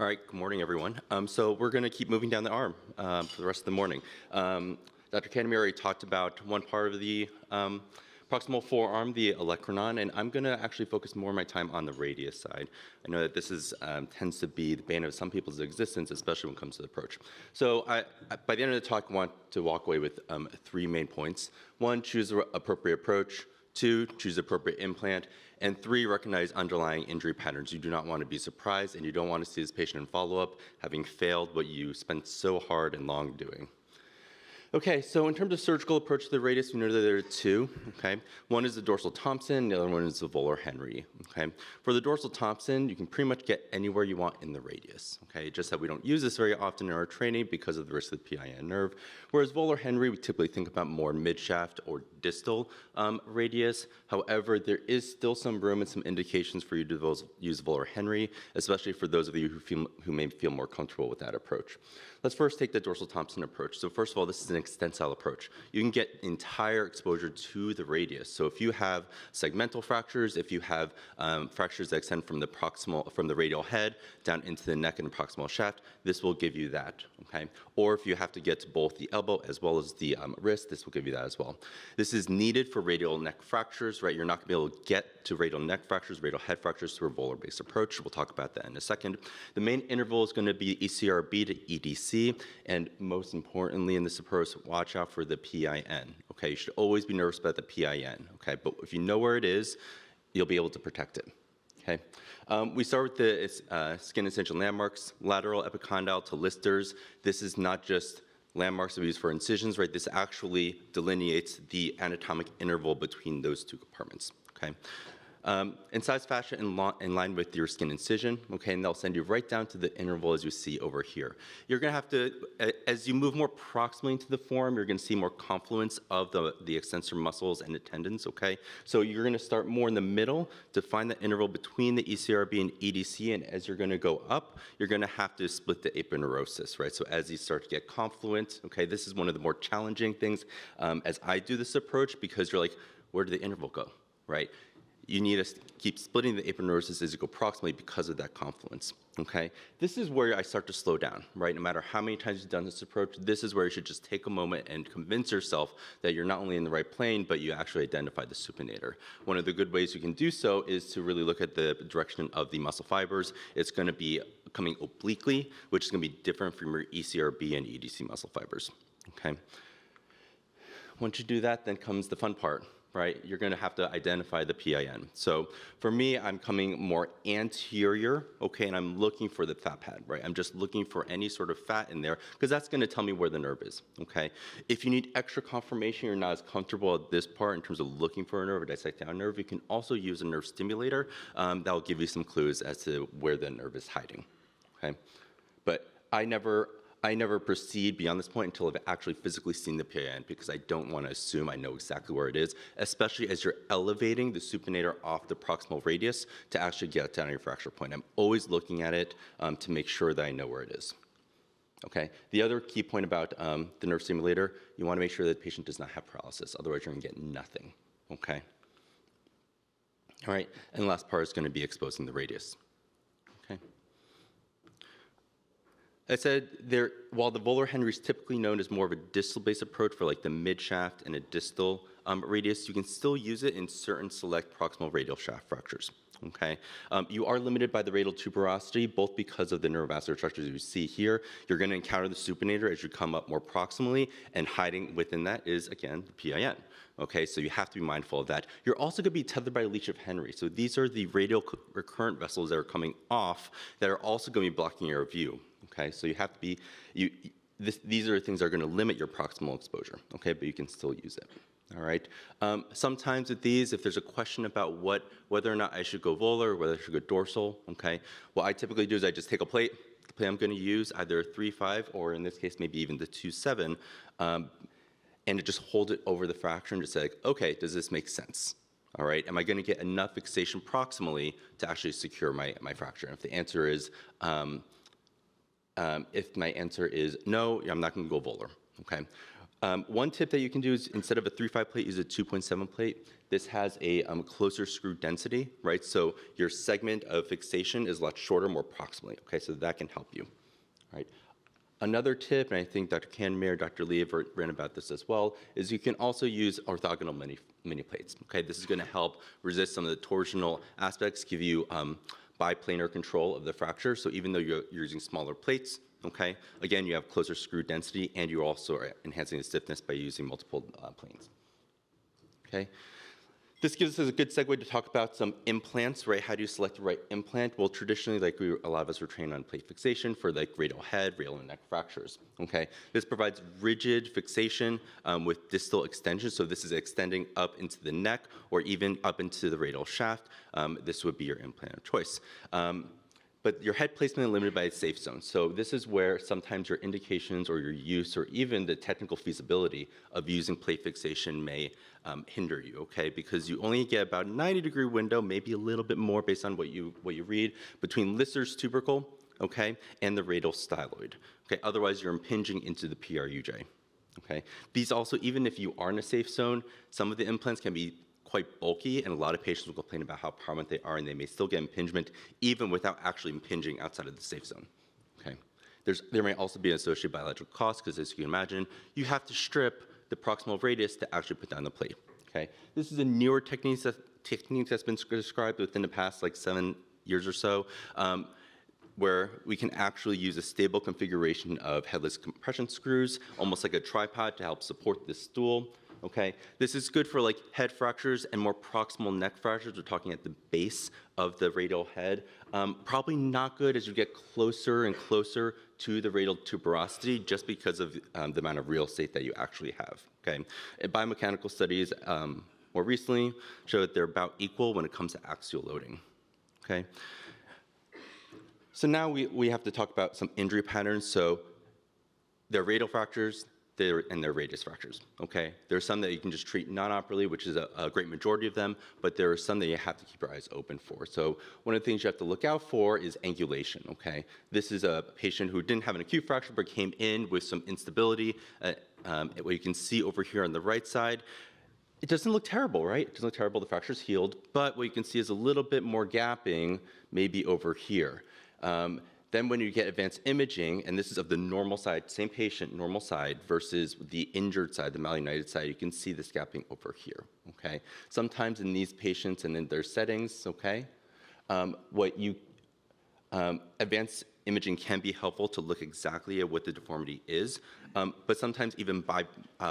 All right, good morning, everyone. So we're going to keep moving down the arm for the rest of the morning. Dr. Kanemi already talked about one part of the proximal forearm, the olecranon, and I'm going to actually focus more of my time on the radius side. I know that this is tends to be the bane of some people's existence, especially when it comes to the approach. So by the end of the talk, I want to walk away with 3 main points. 1, choose the appropriate approach. 2, choose the appropriate implant. And 3, recognize underlying injury patterns. You do not want to be surprised, and you don't want to see this patient in follow-up having failed what you spent so hard and long doing. Okay, so in terms of surgical approach to the radius, we know that there are 2, okay? One is the dorsal Thompson, the other one is the volar Henry, okay? For the dorsal Thompson, you can pretty much get anywhere you want in the radius, okay? Just that we don't use this very often in our training because of the risk of the PIN nerve. Whereas volar Henry, we typically think about more mid-shaft or distal radius. However, there is still some room and some indications for you to use volar Henry, especially for those of you who may feel more comfortable with that approach. Let's first take the dorsal Thompson approach. So first of all, this is an extensile approach. You can get entire exposure to the radius. So if you have segmental fractures, if you have fractures that extend from the radial head down into the neck and proximal shaft, this will give you that, okay? Or if you have to get to both the elbow as well as the wrist, this will give you that as well. This is needed for radial neck fractures, right? You're not gonna be able to get to radial neck fractures, radial head fractures through a volar-based approach. We'll talk about that in a second. The main interval is gonna be ECRB to EDC. And most importantly in this approach, watch out for the PIN, okay? You should always be nervous about the PIN, okay? But if you know where it is, you'll be able to protect it, okay? We start with the skin incision landmarks, lateral epicondyle to listers. This is not just landmarks that we use for incisions, right? This actually delineates the anatomic interval between those 2 compartments, okay? Incised fascia in line with your skin incision, okay, and they'll send you right down to the interval as you see over here. You're gonna have to, as you move more proximally into the forearm, you're gonna see more confluence of the extensor muscles and the tendons, okay? So you're gonna start more in the middle to find the interval between the ECRB and EDC, and as you're gonna go up, you're gonna have to split the aponeurosis, right? So as you start to get confluent, okay, this is one of the more challenging things as I do this approach, because you're like, where did the interval go, right? You need to keep splitting the aponeurosis as you go proximally because of that confluence, okay? This is where I start to slow down, right? No matter how many times you've done this approach, this is where you should just take a moment and convince yourself that you're not only in the right plane, but you actually identify the supinator. One of the good ways you can do so is to really look at the direction of the muscle fibers. It's gonna be coming obliquely, which is gonna be different from your ECRB and EDC muscle fibers, okay? Once you do that, then comes the fun part, right? You're gonna have to identify the PIN. So for me, I'm coming more anterior, okay, and I'm looking for the fat pad, right? I'm just looking for any sort of fat in there, because that's gonna tell me where the nerve is, okay? If you need extra confirmation, you're not as comfortable at this part in terms of looking for a nerve or dissecting a nerve, you can also use a nerve stimulator that'll give you some clues as to where the nerve is hiding, okay? But I never proceed beyond this point until I've actually physically seen the PIN, because I don't want to assume I know exactly where it is, especially as you're elevating the supinator off the proximal radius to actually get down to your fracture point. I'm always looking at it to make sure that I know where it is. Okay. The other key point about the nerve stimulator, you want to make sure that the patient does not have paralysis, otherwise you're going to get nothing. Okay. All right. And the last part is going to be exposing the radius. Okay. I said while the volar Henry is typically known as more of a distal-based approach for like the mid-shaft and a distal radius, you can still use it in certain select proximal radial shaft fractures, okay? You are limited by the radial tuberosity, both because of the neurovascular structures you see here. You're gonna encounter the supinator as you come up more proximally, and hiding within that is, again, the PIN. Okay, so you have to be mindful of that. You're also gonna be tethered by a leech of Henry. So these are the radial recurrent vessels that are coming off that are also gonna be blocking your view. Okay, so you have to be, these are things that are gonna limit your proximal exposure, okay, but you can still use it, all right? Sometimes with these, if there's a question about whether or not I should go volar or whether I should go dorsal, okay, what I typically do is I just take a plate, the plate I'm gonna use, either 3-5 or in this case, maybe even the 2-7, and to just hold it over the fracture and just say, like, okay, does this make sense? All right, am I gonna get enough fixation proximally to actually secure my fracture? And if the answer is, if my answer is no, I'm not gonna go volar, okay? One tip that you can do is instead of a 3.5 plate, use a 2.7 plate. This has a closer screw density, right? So your segment of fixation is a lot shorter, more proximally, okay? So that can help you, right? Another tip, and I think Dr. Canmere, Dr. Lee have written about this as well, is you can also use orthogonal mini plates, okay? This is gonna help resist some of the torsional aspects, give you biplanar control of the fracture. So even though you're using smaller plates, okay, again, you have closer screw density, and you also are enhancing the stiffness by using multiple planes, okay? This gives us a good segue to talk about some implants, right? How do you select the right implant? Well, traditionally, like a lot of us were trained on plate fixation for like radial head, radial and neck fractures, okay? This provides rigid fixation with distal extension. So this is extending up into the neck or even up into the radial shaft. This would be your implant of choice. But your head placement is limited by its safe zone. So this is where sometimes your indications or your use or even the technical feasibility of using plate fixation may hinder you, okay? Because you only get about a 90-degree window, maybe a little bit more based on what you read, between Lister's tubercle, okay, and the radial styloid, okay? Otherwise, you're impinging into the PRUJ, okay? These also, even if you are in a safe zone, some of the implants can be quite bulky, and a lot of patients will complain about how prominent they are, and they may still get impingement even without actually impinging outside of the safe zone, okay? There may also be an associated biological cost, because as you can imagine, you have to strip the proximal radius to actually put down the plate, okay? This is a newer technique that's been described within the past like 7 years or so, where we can actually use a stable configuration of headless compression screws, almost like a tripod to help support this stool. Okay, this is good for like head fractures and more proximal neck fractures. We're talking at the base of the radial head. Probably not good as you get closer and closer to the radial tuberosity just because of the amount of real estate that you actually have, okay? And biomechanical studies more recently show that they're about equal when it comes to axial loading, okay? So now we have to talk about some injury patterns. So they're radial fractures, and their radius fractures, okay? There are some that you can just treat non-operatively, which is a great majority of them, but there are some that you have to keep your eyes open for. So one of the things you have to look out for is angulation, okay? This is a patient who didn't have an acute fracture, but came in with some instability. What you can see over here on the right side, it doesn't look terrible, right? It doesn't look terrible, the fracture's healed, but what you can see is a little bit more gapping, maybe over here. Then when you get advanced imaging, and this is of the normal side, same patient, normal side, versus the injured side, the malunited side, you can see this gapping over here, okay? Sometimes in these patients and in their settings, okay, advanced imaging can be helpful to look exactly at what the deformity is, but sometimes even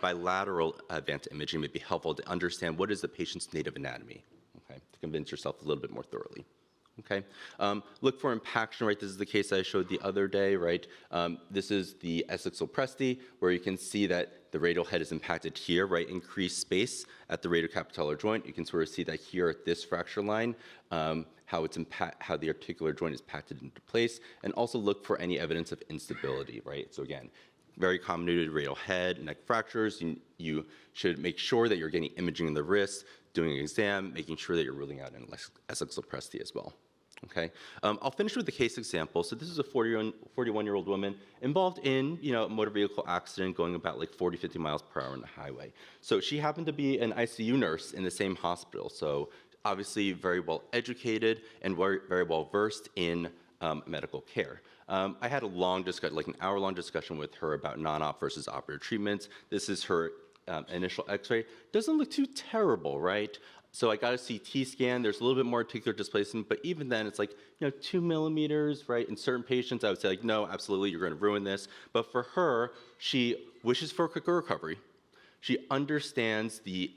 bilateral advanced imaging may be helpful to understand what is the patient's native anatomy, okay, to convince yourself a little bit more thoroughly. Okay, look for impaction, right? This is the case I showed the other day, right? This is the Essex-Lopresti, where you can see that the radial head is impacted here, right? Increased space at the radiocapitellar joint. You can sort of see that here at this fracture line, how the articular joint is impacted into place, and also look for any evidence of instability, right? So again, very comminuted radial head, neck fractures. You should make sure that you're getting imaging in the wrist, doing an exam, making sure that you're ruling out an Essex-Lopresti as well. Okay, I'll finish with the case example. So this is a 41-year-old woman involved in a motor vehicle accident going about like 40, 50 miles per hour on the highway. So she happened to be an ICU nurse in the same hospital. So obviously very well educated and very well versed in medical care. I had a long discussion, like an hour-long discussion with her about non-op versus operative treatments. This is her initial x-ray. Doesn't look too terrible, right? So I got a CT scan. There's a little bit more articular displacement, but even then, it's like 2 millimeters, right? In certain patients, I would say like, no, absolutely, you're going to ruin this. But for her, she wishes for a quicker recovery. She understands the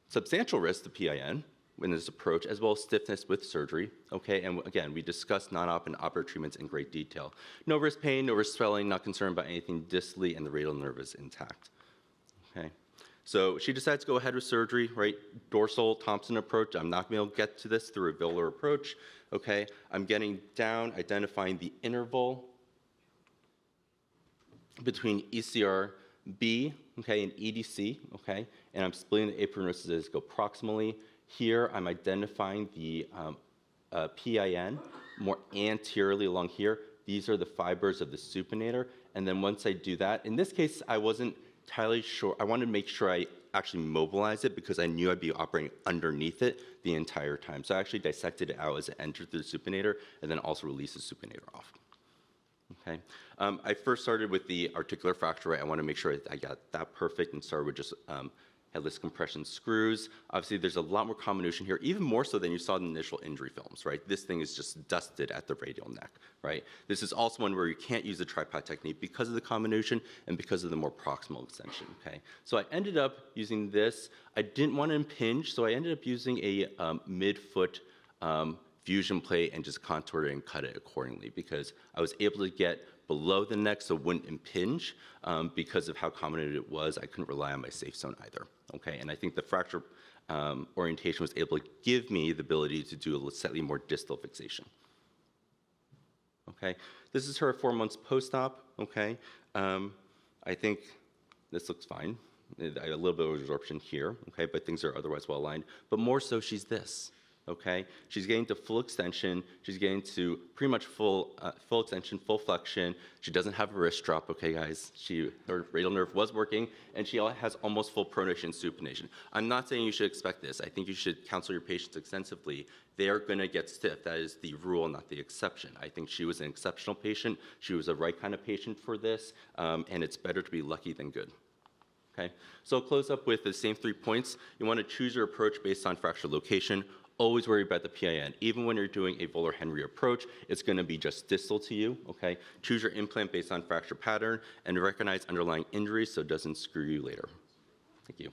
substantial risk to PIN in this approach, as well as stiffness with surgery, okay? And again, we discussed non-op and operative treatments in great detail. No wrist pain, no wrist swelling, not concerned about anything distally, and the radial nerve is intact, okay? So she decides to go ahead with surgery, right? Dorsal Thompson approach. I'm not going to be able to get to this through a velar approach, okay? I'm getting down, identifying the interval between ECRB, okay, and EDC, okay? And I'm splitting the aponeurosis as go proximally. Here, I'm identifying the PIN more anteriorly along here. These are the fibers of the supinator. And then once I do that, in this case, I wasn't entirely sure. I wanted to make sure I actually mobilized it because I knew I'd be operating underneath it the entire time. So I actually dissected it out as it entered through the supinator and then also released the supinator off. Okay. I first started with the articular fracture, right? I want to make sure I got that perfect and started with just headless compression screws. Obviously, there's a lot more comminution here, even more so than you saw in the initial injury films, right? This thing is just dusted at the radial neck, right? This is also one where you can't use the tripod technique because of the comminution and because of the more proximal extension, okay? So I ended up using this. I didn't want to impinge, so I ended up using a mid-foot fusion plate and just contoured it and cut it accordingly because I was able to get below the neck so it wouldn't impinge. Because of how comminuted it was, I couldn't rely on my safe zone either. Okay, and I think the fracture orientation was able to give me the ability to do a slightly more distal fixation. Okay, this is her 4 months post-op. Okay, I think this looks fine. A little bit of absorption here. Okay, but things are otherwise well aligned. But more so, she's this. Okay, she's getting to full extension. She's getting to pretty much full extension, full flexion. She doesn't have a wrist drop. Okay, guys, her radial nerve was working, and she has almost full pronation and supination. I'm not saying you should expect this. I think you should counsel your patients extensively. They are going to get stiff. That is the rule, not the exception. I think she was an exceptional patient. She was the right kind of patient for this, and it's better to be lucky than good. Okay, so I'll close up with the same 3 points. You want to choose your approach based on fracture location. Always worry about the PIN. Even when you're doing a volar Henry approach, it's going to be just distal to you, okay? Choose your implant based on fracture pattern and recognize underlying injuries so it doesn't screw you later. Thank you.